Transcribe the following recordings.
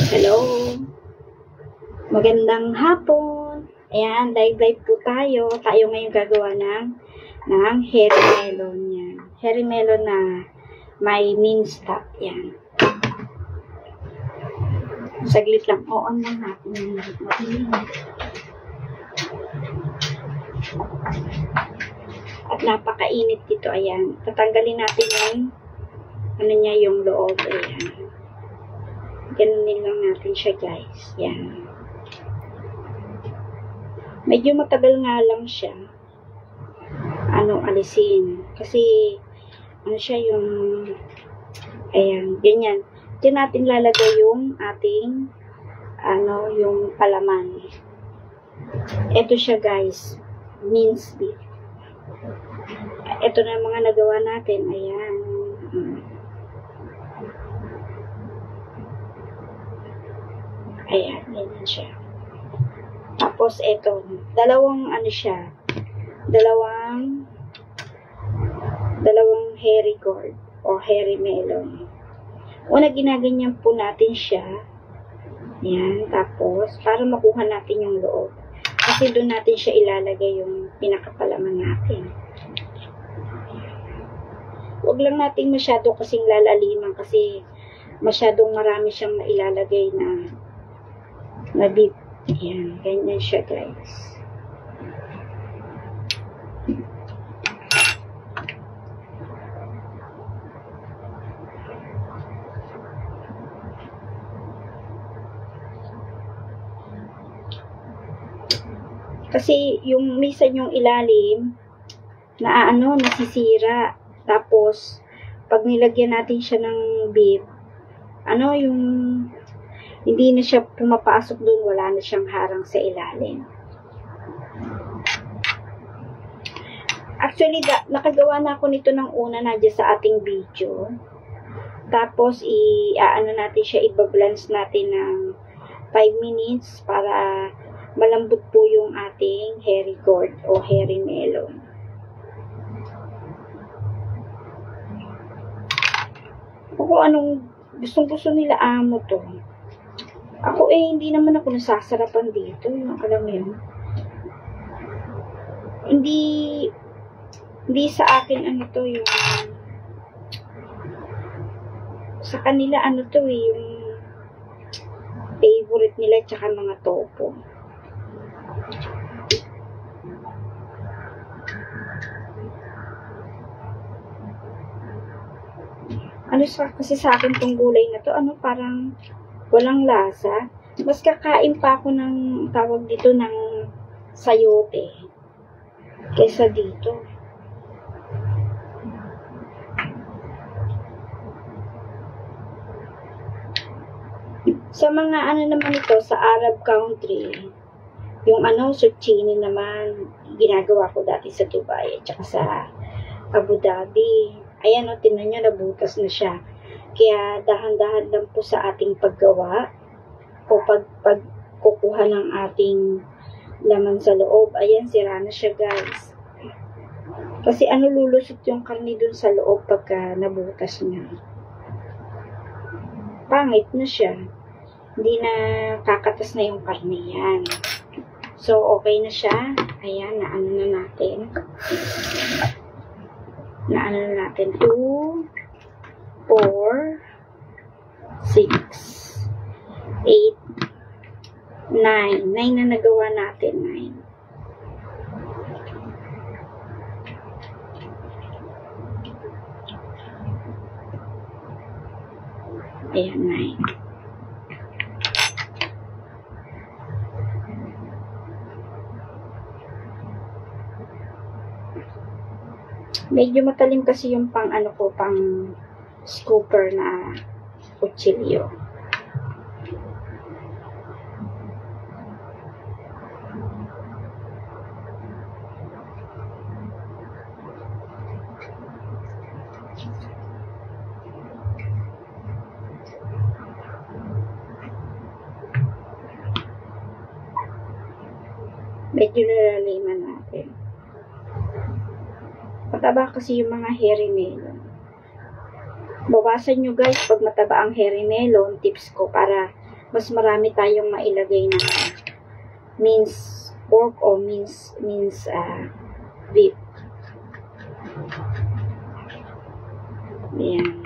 Hello. Magandang hapon. Ayan, live po tayo. Tayo ngayon gagawa ng hairy melon yan. Hairy melon na may minced top yan. Saglit lang. On lang natin. At napakainit dito. Ayan. Tatanggalin natin yung loob. Ayan. Ganunin lang natin siya, guys. Yan. Medyo matagal nga lang siya. Alisin. Kasi, siya yung, ayan, ganyan. Diyan natin lalagay yung ating, yung palaman. Ito siya, guys. Minced beef. Ito na mga nagawa natin. Ayan. Ayan, ganyan siya. Tapos, ito, dalawang hairy gourd o hairy melon. Una, ginaganyan po natin siya. Ayan, tapos, para makuha natin yung loob. Kasi doon natin siya ilalagay yung pinakapalaman natin. Huwag lang natin masyado kasing lalaliman kasi masyadong marami siyang mailalagay na beef. Ayan, ganyan siya, guys. Kasi yung minsan yung ilalim nasisira. Tapos pag nilagyan natin siya ng beef, yung hindi na siya pumapasok doon, wala na siyang harang sa ilalim. Actually, nakagawa na ako nito ng una na dyan sa ating video. Tapos, natin siya, ibabalance natin ng 5 minutes para malambot po yung ating hairy gourd o hairy melon. Kung anong gustong-gusto nila amo to. Ako hindi naman ako nasasarapan dito. Yung alam mo yun. Hindi sa akin yung sa kanila yung favorite nila tsaka mga topo. Kasi sa akin tong gulay na to, parang walang lasa. Mas kakain pa ako ng tawag dito ng sayote kaysa dito. Sa mga naman ito, sa Arab country, yung zucchini naman, ginagawa ko dati sa Dubai at saka sa Abu Dhabi. Ayan, tingnan nyo, nabutas na siya. Kaya dahan-dahan lang po sa ating paggawa o pagkukuha ng ating laman sa loob. Ayan, sira na siya, guys. Kasi lulusot yung karne dun sa loob pagka nabutas niya. Pangit na siya. Hindi na kakatas na yung karne yan. So, okay na siya. Ayan, na natin. 2, 4, 6, 8, 9. 9 na nagawa natin. 9. Ayan, 9. Medyo matalim kasi yung pang scooper na kutsilyo. Medyo nalaliman natin. Mataba kasi yung mga hairy melon. Bawasan nyo guys pag mataba ang hairy melon, tips ko, para mas marami tayong mailagay na minced pork o minced beef. Ayan.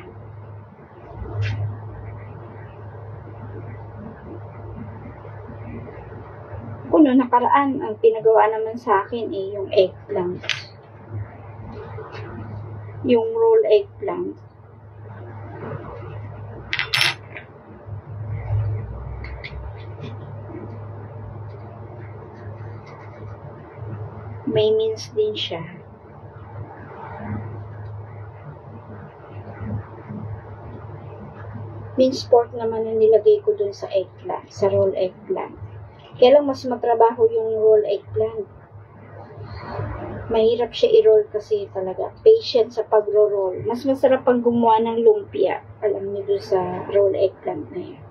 Kung nakaraan, ang pinagawa naman sa akin yung eggplant. Yung roll eggplant. May mince din siya. Minced pork naman ang nilagay ko dun sa eggplant, sa roll eggplant. Kaya lang mas matrabaho yung roll eggplant. Mahirap siya i-roll kasi talaga. Patient sa pagro-roll. Mas masarap pang gumawa ng lumpia. Alam niyo dun sa roll eggplant na yan.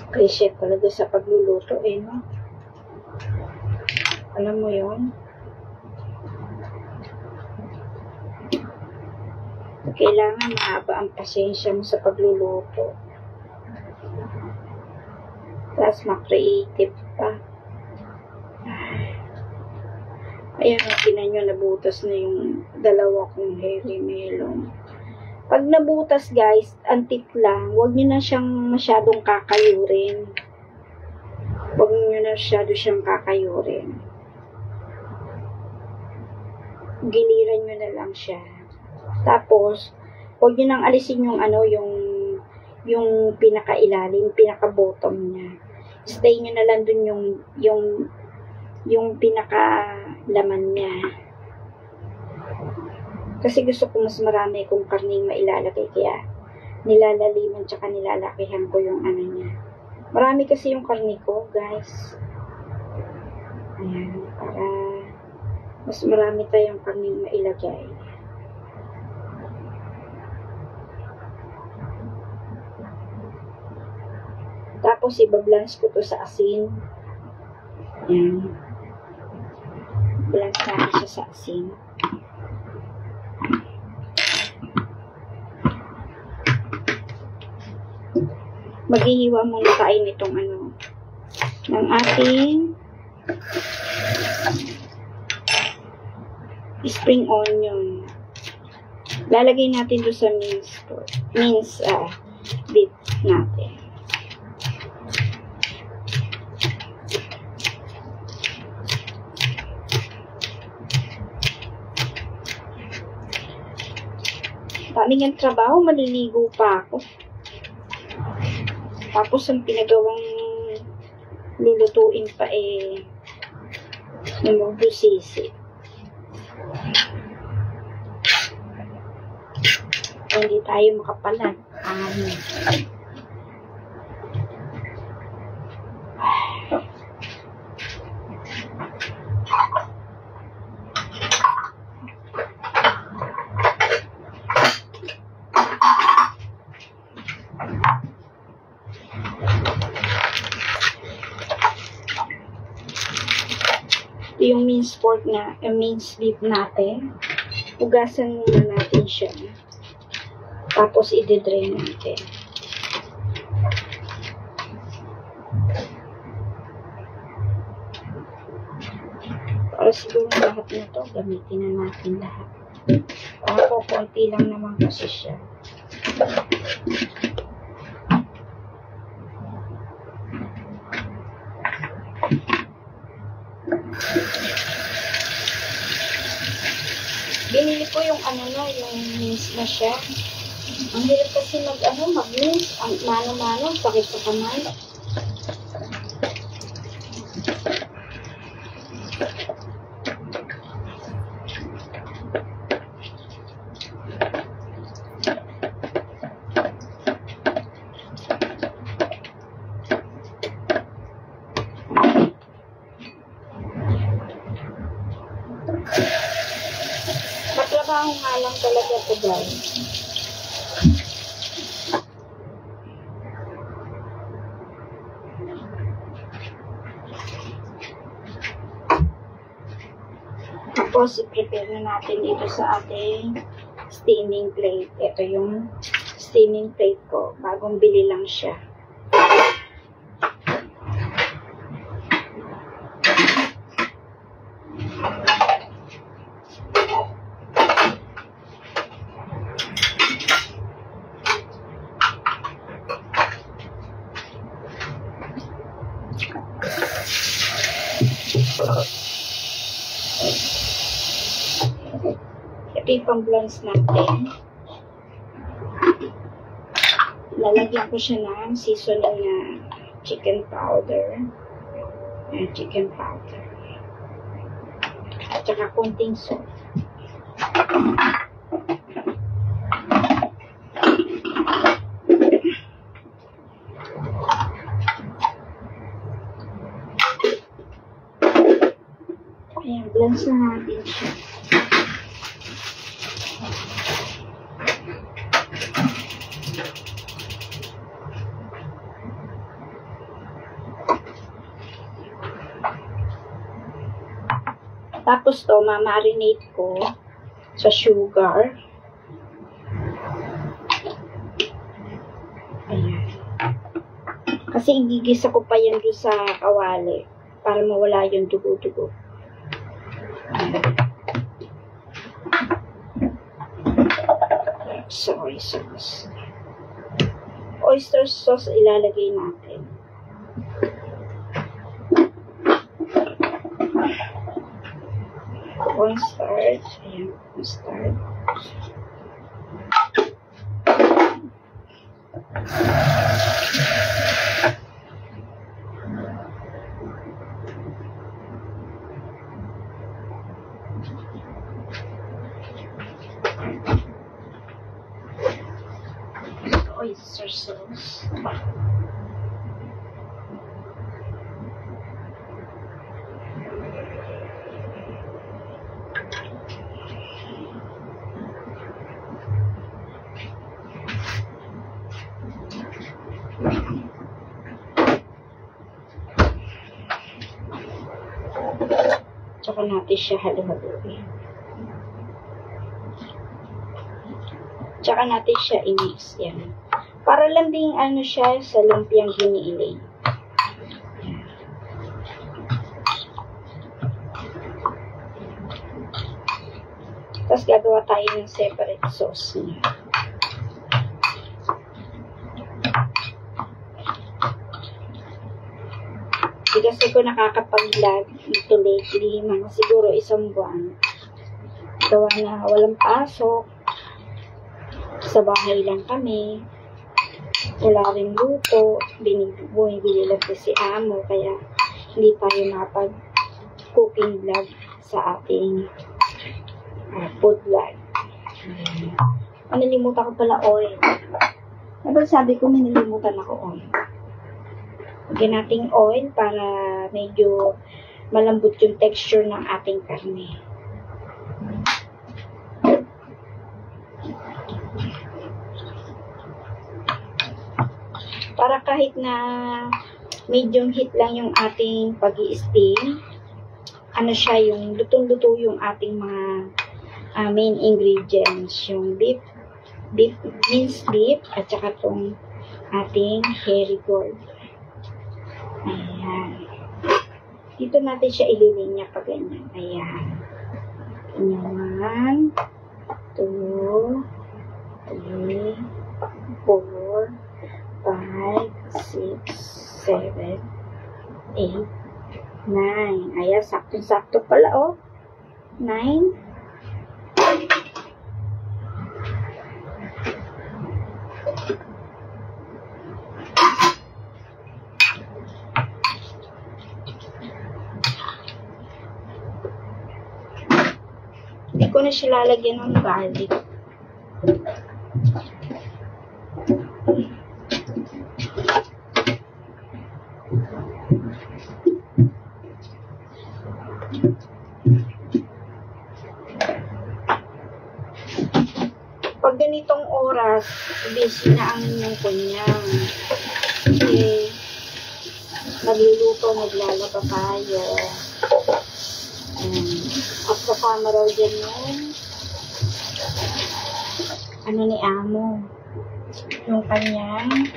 Kay chef talaga sa pagluluto no? Alam mo yon? Kailangan mahaba ang pasensya mo sa pagluluto. Tapos ma-creative pa. Ayan, tinan nyo, nabutas na yung dalawa kong hairy melon. Pag nabutas guys, ang tip lang, huwag nyo na siyang masyadong kakayurin. Huwag nyo na siyang kakayurin. Giliran nyo na lang siya. Tapos, huwag nyo nang alisin yung yung pinakailalim, pinaka-bottom niya. Stay nyo na lang dun yung pinaka-laman niya. Kasi gusto ko mas marami kong karning mailalagay, kaya nilalaliman tsaka nilalakihan ko yung niya. Marami kasi yung karni ko, guys. Ayan, para mas marami tayong karning mailagay. Tapos ibablance ko to sa asin. Ayan. Blance natin siya sa asin. Maghihiwa muna tayo nitong ng ating spring onion. Lalagay natin doon sa minced beef natin. Daming ang trabaho, maliligo pa ako. Tapos ang pinagawang lulutuin pa namubusisi. Hindi tayo makapalan. Yung minced pork minced beef natin, hugasan muna natin siya. Tapos i-drain natin. Para siguro lahat na to, gamitin na natin lahat. Para po, konti lang naman kasi siya. Binili ko yung yung mince na siya. Ang hirap kasi mag-mince. Ang mano-mano, sakit sa kamay. Matrabaho nga lang talaga ito, guys. Tapos, i-prepare na natin dito sa ating steaming plate. Ito yung steaming plate ko. Bagong bili lang siya. Ito yung pang-blanch natin. Lalagyan ko siya ng seasoning na chicken powder. Chicken powder. At saka konting salt. Ayan, blanch na natin siya. Tapos to, ma-marinate ko sa sugar. Ayan. Kasi igigisa ko pa yan doon sa kawali para mawala yung dugo-dugo. Soy sauce. Oyster sauce ilalagay natin. Cornstarch. Ayan, cornstarch. Oyster sauce. Tsaka natin siya halo-haloin. Tsaka natin siya i-mix. Yan. Para lang ding ano siya sa lumpiang giniling. Tapos gagawa tayo ng separate sauce niya. Hindi kasi ko nakakapag-vlog ito lately, mga siguro isang buwan. Gawa na walang pasok. Sa bahay lang kami. Wala rin luto. Bumibili lang si amo. Kaya hindi tayo nakapag-cooking vlog sa ating food vlog. Nalimutan ko pala oil. Diba sabi ko may nalimutan ako oil. Lagyan natin oil para medyo malambot yung texture ng ating karne. Para kahit na medium heat lang yung ating pag-i-steam, ano siya, yung lutong-luto yung ating mga main ingredients. Yung minced beef, at saka itong ating hairy gourd. Ayan. Dito natin siya ililinya pa ganyan. Ayan. 1, 2, 3, 4, 5, 6, 7, 8, 9. Ayan, sakto-sakto pala, oh. 9. Hindi ko na siya lalagyan ng garlic. Pag ganitong oras, busy na ang inyong kunyang. Kasi nagluluto, naglalaba tayo. At kasama raw dyan yung ni Amo. Yung kanyang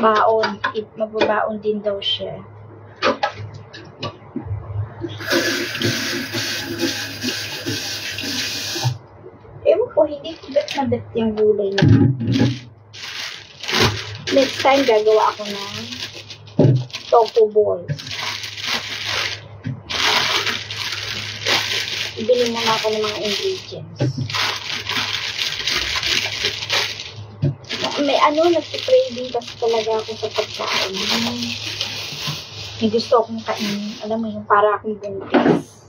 baon. Magbabaon din daw siya. Ewan ko, hindi ko na yung gulay na. Next time, gagawa ako ng tofu balls. Ibili muna ako ng mga ingredients. May nagtitrading kasi talaga ako sa pagkain. May gusto akong kainin. Alam mo yung para akong buntis.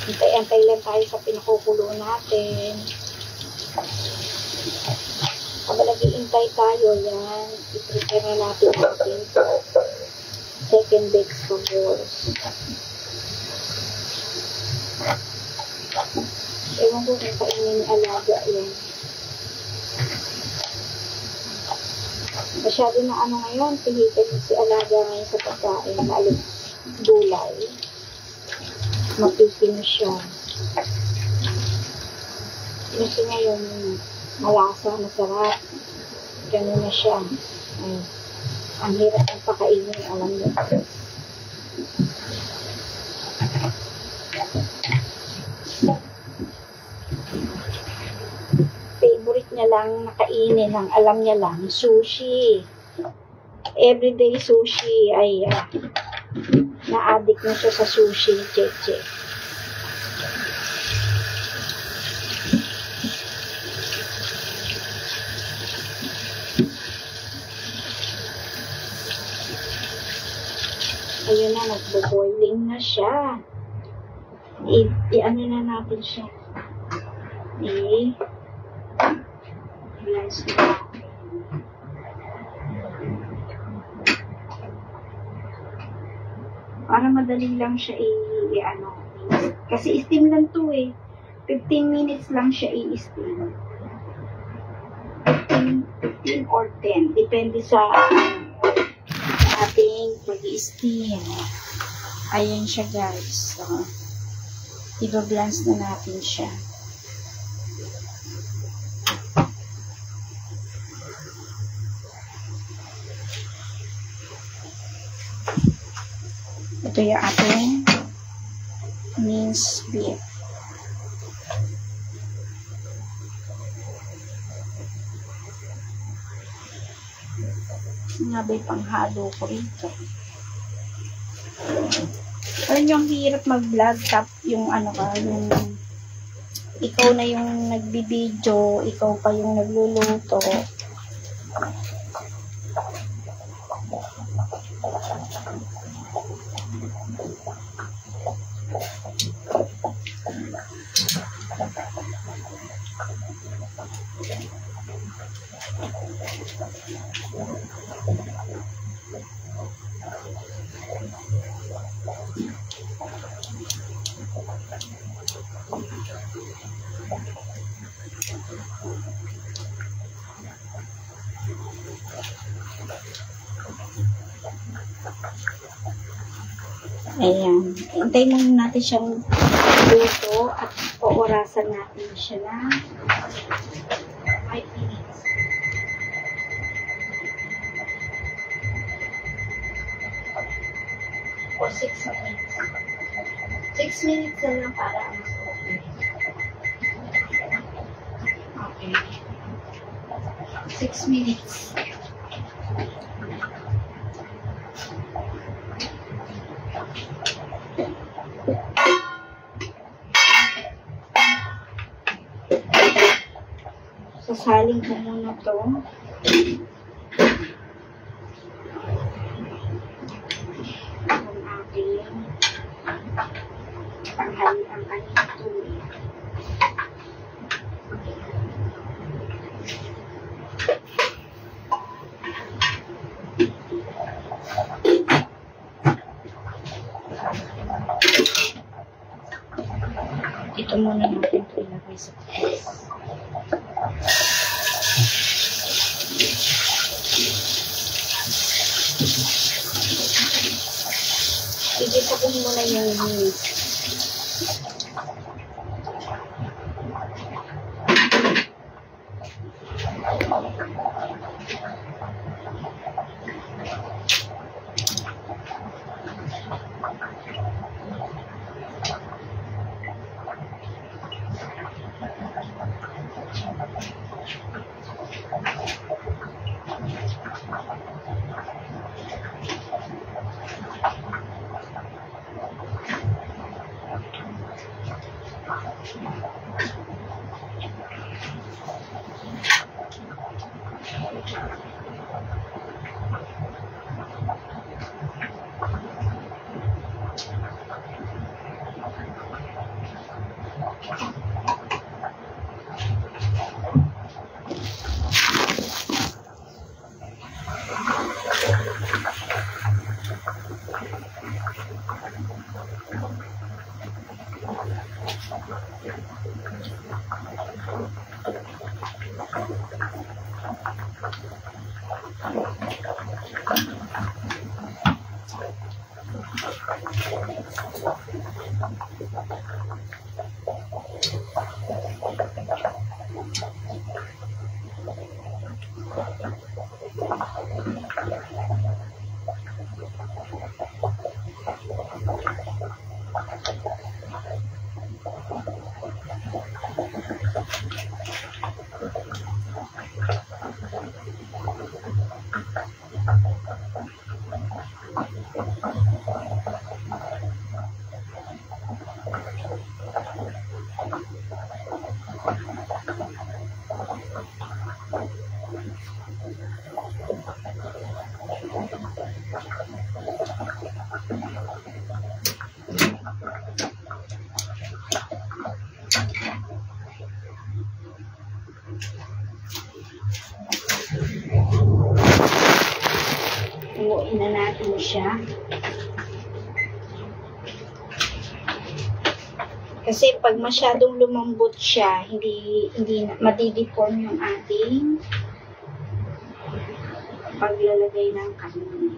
Antay-antay lang tayo sa pinakukulo natin. Habang nag-iintay tayo, yan. I-prepare na natin natin second vegetables. Ewan ko kung kainin ni alaga yan. Masyado na ngayon, pihitin si alaga ngayon sa pagkain, lalo gulay. Mapitin siya. Kasi ngayon, malasa, masarap. Ganun na siya. Ay, ang hirap ang pakainin, alam niyo. Favorite niya lang nakainin, ang alam niya lang, sushi. Everyday sushi. Ay, na-addict na siya sa sushi ni Cheche. Ayun na, nagbo-boiling na siya. I-ano na natin siya. I-rice na natin. Para madali lang siya i-ano. Kasi steam lang to 15 minutes lang siya i-steam. 15 or 10. Depende sa ating pag-i-steam. Ayan siya guys. So, i-blance na natin siya. Ito yung ating minced beef. Nga ba'y panghalo ko rito? Alam yung hirap mag-vlog tap yung yung ikaw na yung nagbibideo, ikaw pa yung nagluluto. Ayan. Hintayin muna natin siyang luto at puurasan natin siya na 5 minutes. Or 6 minutes. 6 minutes na lang para mas okay. Okay. 6 minutes. Sasaling ko muna to. Ang ating tanghali ang kanyang tubig. Ito muna natin ito. ilalagay sa taas. Igisa ko muna yung meat. Inuin na natin siya. Kasi pag masyadong lumambot siya, hindi madideform yung ating paglalagay ng kanin.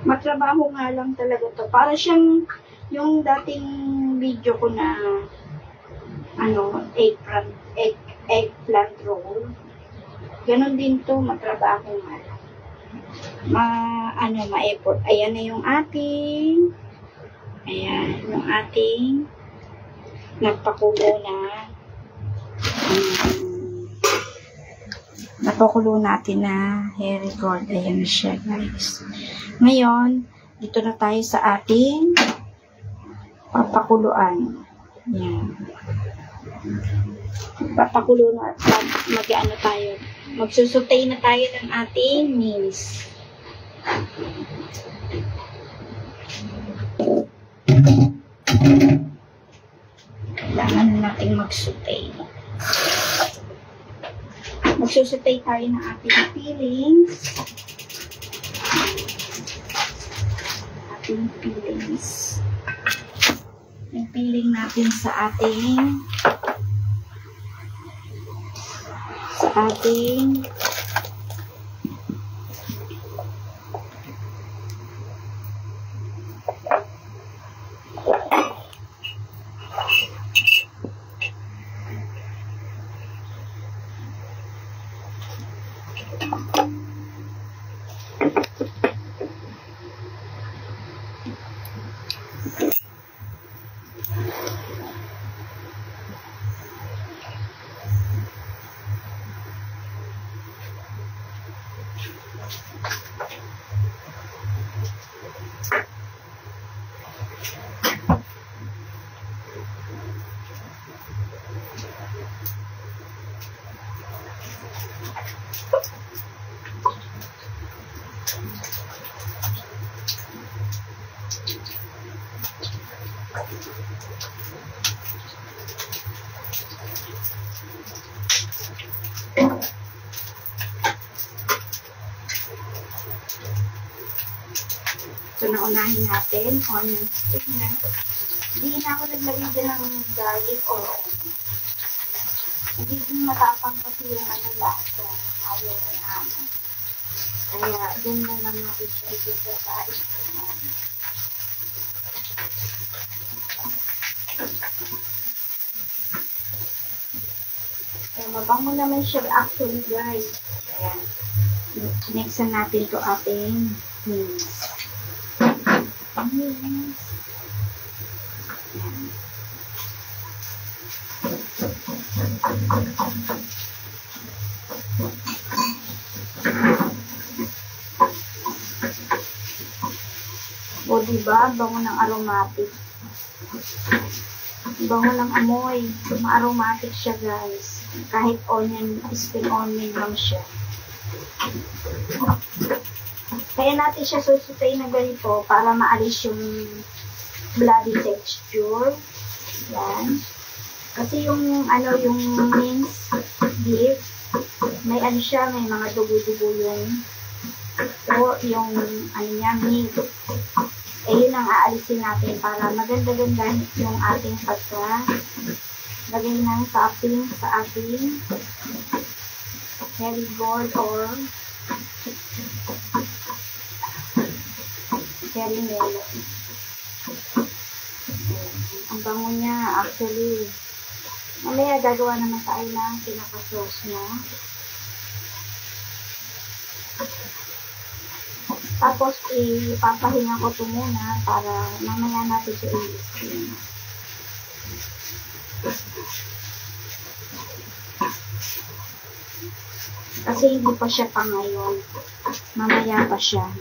Matrabaho nga lang talaga to. Para siyang yung dating video ko na eggplant roll. Ganon din to, matrabaho nga lang. Ma-effort. Ayan na yung ating nagpakulo na napakulo natin na hairy gold. Ayan na siya, guys. Ngayon, dito na tayo sa ating papakuluan. Yan. Papakulo na at magsusutay na tayo ng ating meals. Kailangan natin magsutay. Magsusutay tayo ng ating fillings. Yung filling natin sa ating So, naunahin natin onion stick na. Hindi na ako naglagay din ng garlic or onion. Nagiging matapang kasi yung lasa. Ayaw ng ama. Kaya, dyan na lang natin siya isa sa ating. Kaya, mabango naman siya actually, guys. Ayan. Nextan natin to ating mince. O, diba? Bango ng aromatic. Bango ng amoy. Ma-aromatic siya, guys. Kahit onion, spring onion lang siya. Kaya natin siya susutay na ganito para maalis yung bloody texture. Yan. Kasi yung, yung minced beef, may siya, may mga dugo-dugo yung, o yung, meat. Eh, yun ang aalisin natin para maganda-ganda yung ating pagka. Lagay ng topping sa ating marigold or cherry melon. Ang bango niya, actually. Mamaya gagawa naman tayo ng pinaka-sauce niya. Tapos, ipapahinga ko ito muna para mamaya natin siya i-steam. Kasi hindi pa siya pa ngayon. Mamaya pa siya.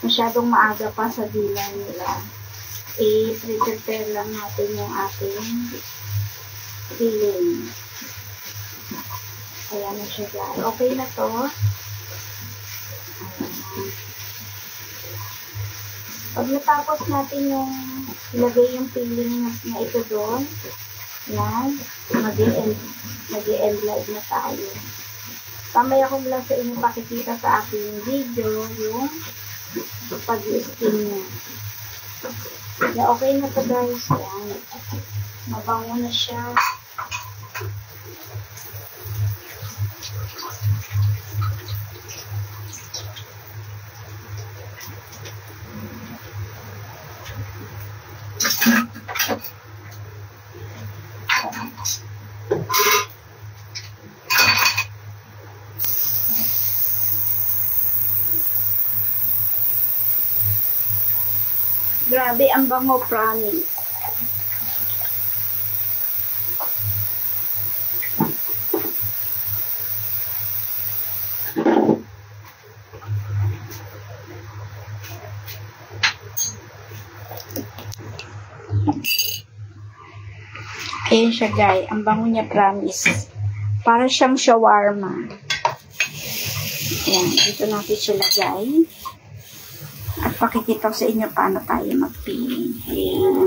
Masyadong maaga pa sa dila nila. I-prepare lang natin yung ating filling. Ayan na siya, guys. Okay na to. Ayan. Pag natapos natin yung ilagay yung filling na ito doon, yan, mag-i-end live na tayo. Mamaya ko lang sa inyo pakikita sa aking video yung pag-i-steam niya. Yeah, okay na to, guys. Yan. Mabango na siya. Grabe, ang bango, promise. Ayan siya, guys. Ang bango niya, promise. Para siyang shawarma. Ayan, dito natin siya lagay. At pakikita ko sa inyo paano tayo mag-filling. Ayan.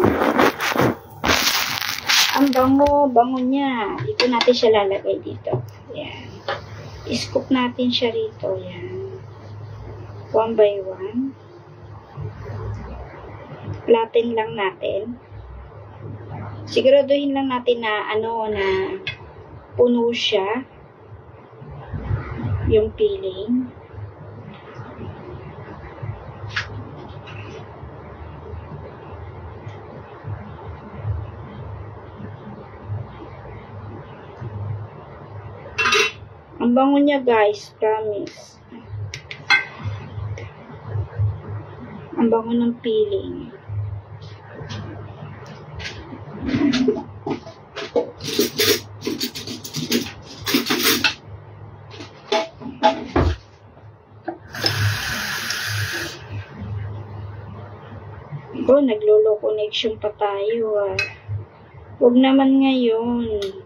Ang bango niya. Dito natin siya lalagay dito. Ayan. I-scoop natin siya rito. Ayan. One by one. Platin lang natin. Siguraduhin lang natin na na puno siya yung filling. Ang bango niya, guys, promise. Ang bango ng filling. Oh, naglolo connection pa tayo, ah. Huwag naman ngayon.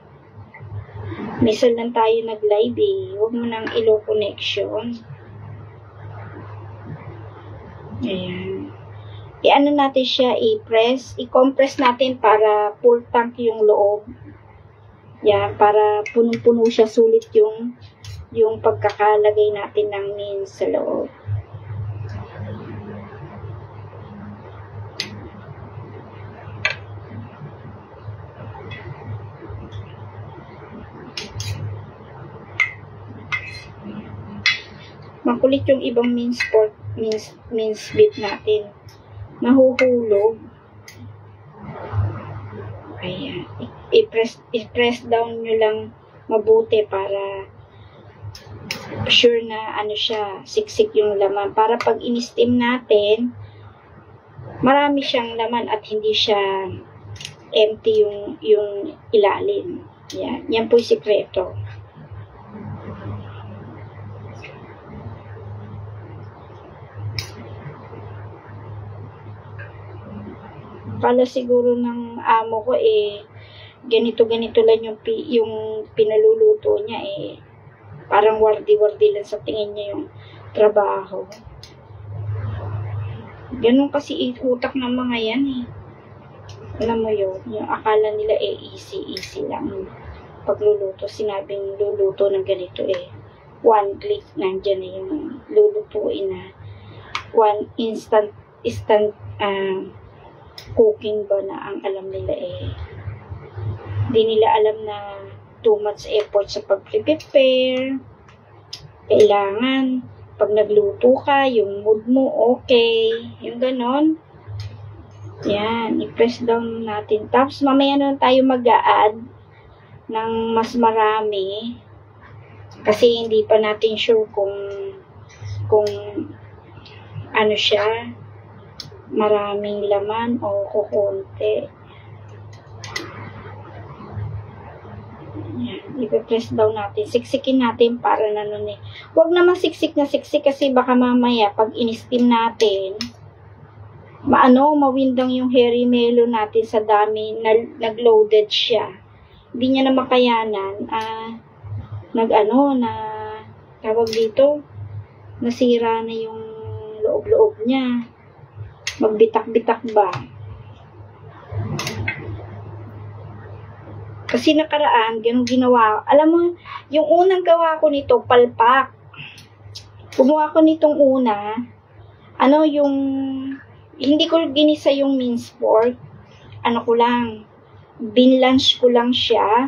Minsan lang tayo nag-live, eh. Huwag mo nang ilo connection. Ayan. I-ano natin siya, i-compress natin para full tank yung loob. Yan, para punong-puno siya, sulit yung pagkakalagay natin ng means sa loob. Makulit yung ibang mince beef natin. Nahuhulog. Ayan. I-press down nyo lang mabuti para sure na ano siya, siksik yung laman. Para pag in-steam natin, marami siyang laman at hindi siya empty yung ilalim. Yan. Yan po yung sikreto. Kala siguro ng amo ko ganito-ganito lang yung pinaluluto niya parang wardi-wardi lang sa tingin niya yung trabaho. Ganun kasi utak ng mga yan Alam mo yun, yung akala nila easy lang pagluluto. Sinabing luluto ng ganito one click nandyan yung lulutuin na one instant cooking ba na ang alam nila di nila alam na too much effort sa pag-prepare. Kailangan pag nagluto ka, yung mood mo okay, yung ganon. Yan, i-press down natin. Tapos mamaya na tayo mag-a-add ng mas marami kasi hindi pa natin sure kung ano siya, maraming laman o kukunti. Yan, i-press down natin. Siksikin natin para na nun Huwag naman siksik na siksik kasi baka mamaya pag in-steam natin, mawindang yung hairy melon natin sa dami, nag-loaded siya. Hindi niya na makayanan, tawag dito, nasira na yung loob-loob niya. Magbitak-bitak ba? Kasi nakaraan, ganun ginawa. Alam mo, yung unang gawa ko nito, palpak. Gumawa ko nitong una, hindi ko ginisa yung minced pork. Binlanch ko lang siya.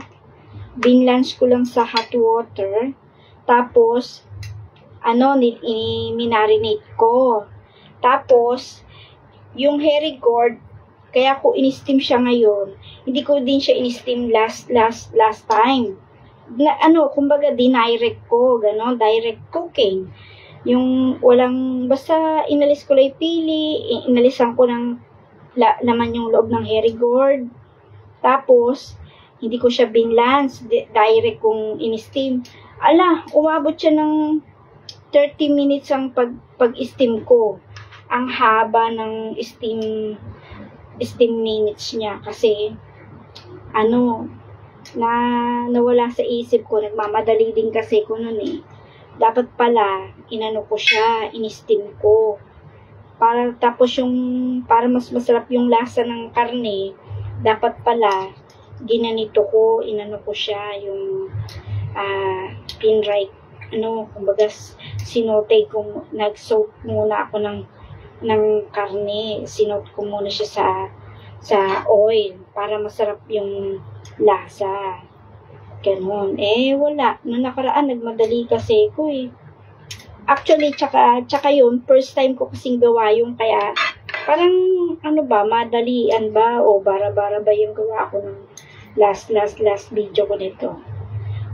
Binlanch ko lang sa hot water. Tapos, minarinate ko. Tapos, yung hairy gourd, kaya ko in-steam siya ngayon. Hindi ko din siya in-steam last time. Kumbaga dinirect ko, direct cooking. Yung basta inalis ko lang pili, inalisan ko ng laman yung loob ng hairy gourd. Tapos, hindi ko siya binlance, direct kong in-steam. Umabot siya ng 30 minutes ang pag-steam ko. Ang haba ng steam minutes niya kasi nawala sa isip ko, nagmamadali din kasi ko nun dapat pala ko siya, in-steam ko para mas masarap yung lasa ng karne. Dapat pala ginanito ko, ko siya yung pinright, kumbaga sinote ko, nag-soak muna ako ng karne, sinot ko muna siya sa oil para masarap yung lasa. Ganon. Wala. Noong nakaraan, nagmadali kasi ko Actually, tsaka yun, first time ko kasing gawa yung kaya, parang, madalian ba, o bara-bara ba yung gawa ko ng last video ko nito.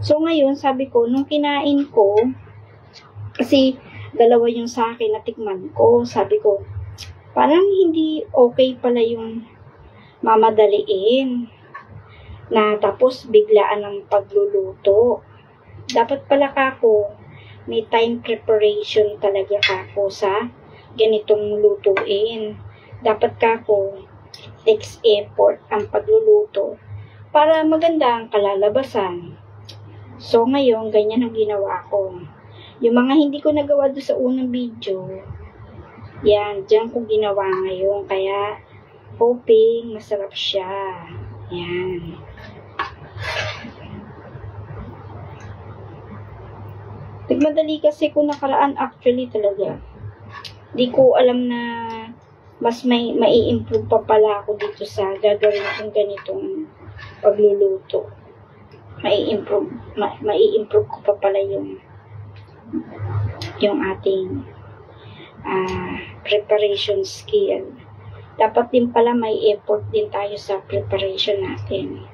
So, ngayon, sabi ko, nung kinain ko, kasi, dalawa yung sa akin na tikman ko. Sabi ko, parang hindi okay pala yung mamadaliin na tapos biglaan ng pagluluto. Dapat pala may time preparation talaga sa ganitong lutuin. Dapat takes effort ang pagluluto para maganda ang kalalabasan. So, ngayon, ganyan ang ginawa ko. Yung mga hindi ko nagawa doon sa unang video, Yan, dyan ko ginawa ngayon. Kaya, hoping masarap siya. Yan. Nagmadali kasi ko nakaraan actually talaga. Di ko alam na mas mai-improve pa pala ako dito sa gagawin kong ganitong pagluluto. Mai-improve ko pa pala yung ating preparation skill. Dapat din pala may effort din tayo sa preparation natin.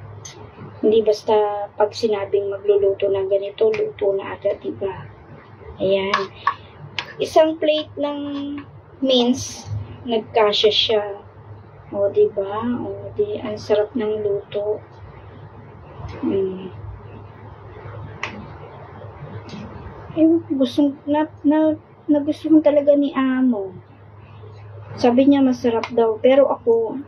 Hindi basta pag sinabing magluluto ng ganito, luto na agad, diba? Ayan. Isang plate ng mince, nagkasya siya. O, diba? O, ang sarap ng luto. Nagustuhan talaga ni Amo. Sabi niya masarap daw. Pero ako,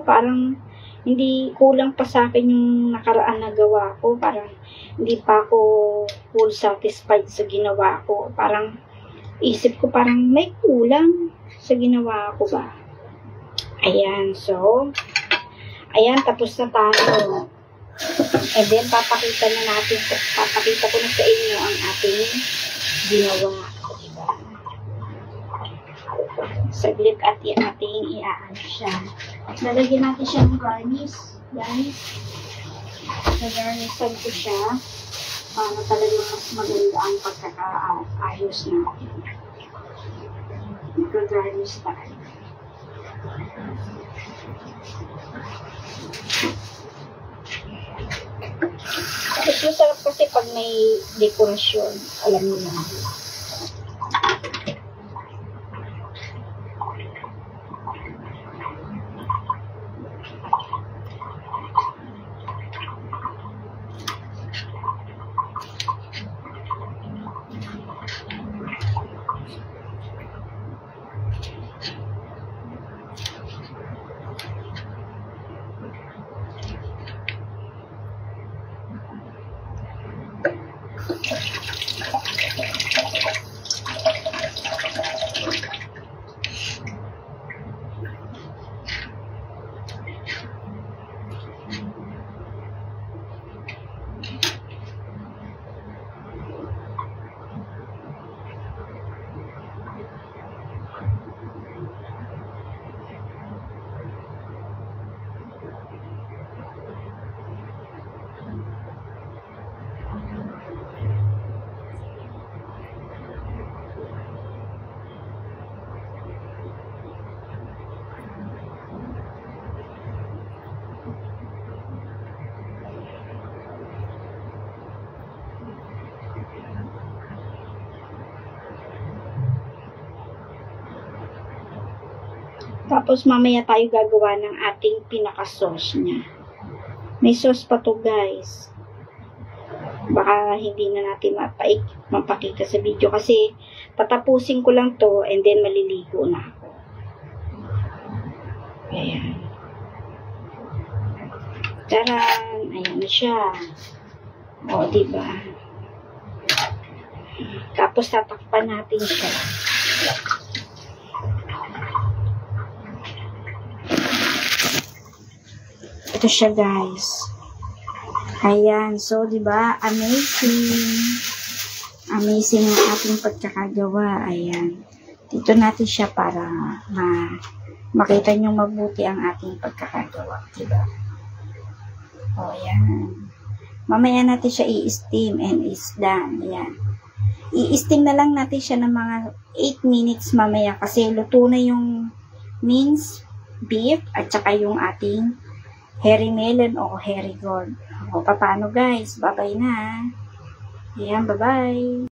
parang hindi kulang pa sa akin yung nakaraan na gawa ko. Parang hindi pa ako full satisfied sa ginawa ko. Parang isip ko parang may kulang sa ginawa ko ba. Ayan, so ayan, tapos na tayo. And then papakita ko na sa inyo ang ating ginawa. Diba? Saglit at ating iaano siya. Lalagyan natin siya ng garnish. Guys, nagarnishan ko siya para talagang mas maganda ang pagkakaayos natin. Nag-garnish tayo. Mas masarap kasi pag may dekorasyon. Alam niyo na. Tapos mamaya tayo gagawa ng ating pinaka-sauce niya. May sauce pa to, guys. Baka hindi na natin mapakita sa video kasi tatapusin ko lang to and then maliligo na ako. Ayan. Taran! Ayan na siya. O, diba? Tapos tatakpan natin siya. Ito siya, guys. Ayan. So, diba? Amazing. Amazing ang ating pagkakagawa. Ayan. Dito natin siya para makita nyo mabuti ang ating pagkakagawa. Diba? O, ayan. Mamaya natin siya i-steam and it's done. Ayan. I-steam na lang natin siya ng mga 8 minutes mamaya kasi luto na yung minced beef at saka yung ating hairy melon o hairy gourd. O, paano guys? Bye-bye na. Ayan, bye-bye.